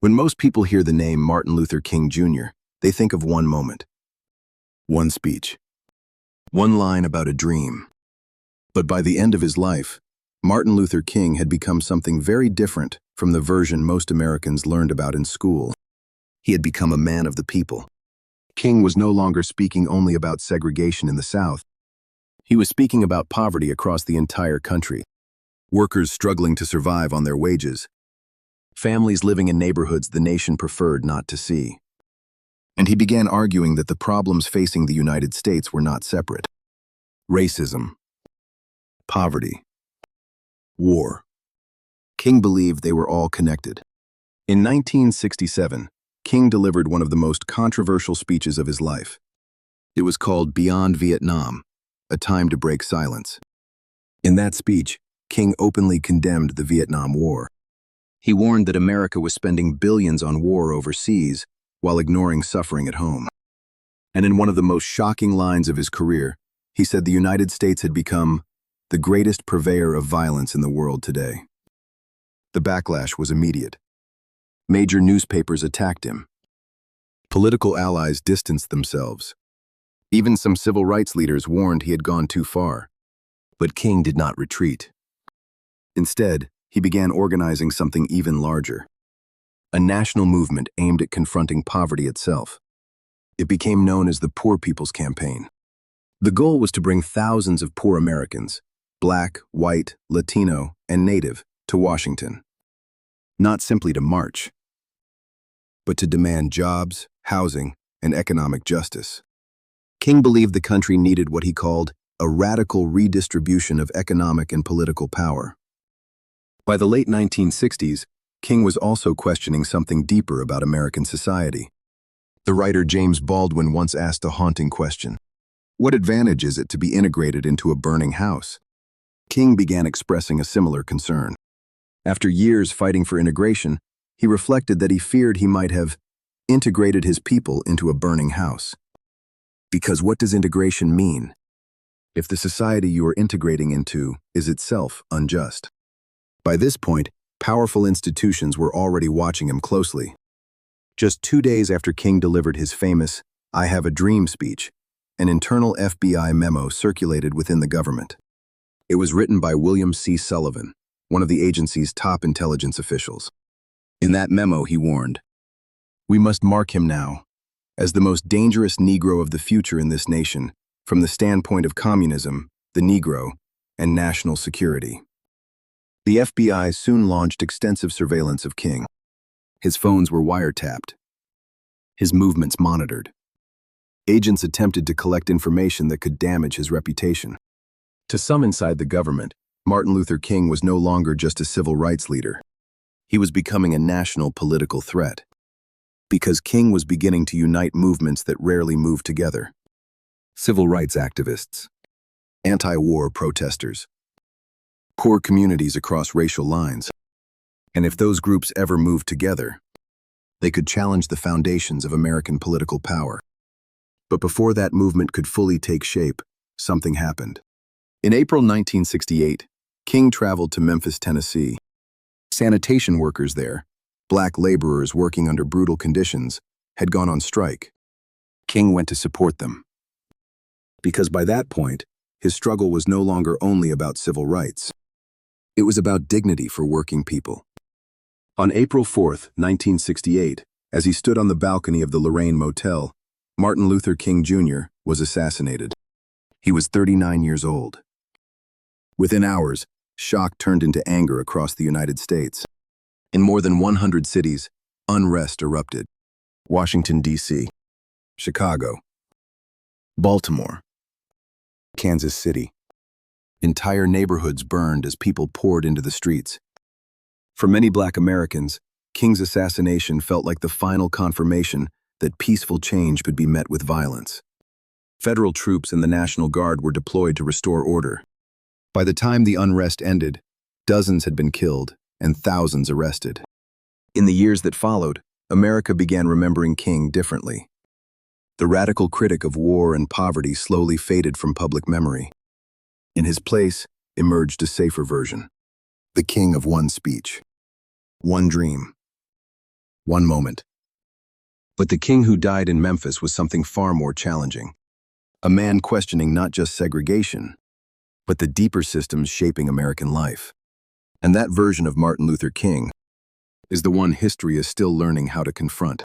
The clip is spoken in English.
When most people hear the name Martin Luther King Jr., they think of one moment, one speech, one line about a dream. But by the end of his life, Martin Luther King had become something very different from the version most Americans learned about in school. He had become a man of the people. King was no longer speaking only about segregation in the South. He was speaking about poverty across the entire country, workers struggling to survive on their wages, families living in neighborhoods the nation preferred not to see. And he began arguing that the problems facing the United States were not separate. Racism, poverty, war. King believed they were all connected. In 1967, King delivered one of the most controversial speeches of his life. It was called Beyond Vietnam, A Time to Break Silence. In that speech, King openly condemned the Vietnam War. He warned that America was spending billions on war overseas while ignoring suffering at home. And in one of the most shocking lines of his career, he said the United States had become the greatest purveyor of violence in the world today. The backlash was immediate. Major newspapers attacked him. Political allies distanced themselves. Even some civil rights leaders warned he had gone too far. But King did not retreat. Instead, he began organizing something even larger, a national movement aimed at confronting poverty itself. It became known as the Poor People's Campaign. The goal was to bring thousands of poor Americans, Black, white, Latino, and Native, to Washington. Not simply to march, but to demand jobs, housing, and economic justice. King believed the country needed what he called a radical redistribution of economic and political power. By the late 1960s, King was also questioning something deeper about American society. The writer James Baldwin once asked a haunting question: what advantage is it to be integrated into a burning house? King began expressing a similar concern. After years fighting for integration, he reflected that he feared he might have integrated his people into a burning house. Because what does integration mean if the society you are integrating into is itself unjust? By this point, powerful institutions were already watching him closely. Just 2 days after King delivered his famous "I Have a Dream" speech, an internal FBI memo circulated within the government. It was written by William C. Sullivan, one of the agency's top intelligence officials. In that memo, he warned, "We must mark him now as the most dangerous Negro of the future in this nation from the standpoint of communism, the Negro, and national security." The FBI soon launched extensive surveillance of King. His phones were wiretapped, his movements monitored. Agents attempted to collect information that could damage his reputation. To some inside the government, Martin Luther King was no longer just a civil rights leader. He was becoming a national political threat. Because King was beginning to unite movements that rarely moved together. Civil rights activists, anti-war protesters, poor communities across racial lines. And if those groups ever moved together, they could challenge the foundations of American political power. But before that movement could fully take shape, something happened. In April 1968, King traveled to Memphis, Tennessee. Sanitation workers there, Black laborers working under brutal conditions, had gone on strike. King went to support them. Because by that point, his struggle was no longer only about civil rights. It was about dignity for working people. On April 4, 1968, as he stood on the balcony of the Lorraine Motel, Martin Luther King Jr. was assassinated. He was 39 years old. Within hours, shock turned into anger across the United States. In more than 100 cities, unrest erupted. Washington, D.C., Chicago, Baltimore, Kansas City. Entire neighborhoods burned as people poured into the streets. For many Black Americans, King's assassination felt like the final confirmation that peaceful change could be met with violence. Federal troops and the National Guard were deployed to restore order. By the time the unrest ended, dozens had been killed and thousands arrested. In the years that followed, America began remembering King differently. The radical critic of war and poverty slowly faded from public memory. In his place emerged a safer version, the king of one speech, one dream, One moment. But the king who died in Memphis was something far more challenging. A man questioning not just segregation, but the deeper systems shaping American life. And that version of Martin Luther King is the one history is still learning how to confront.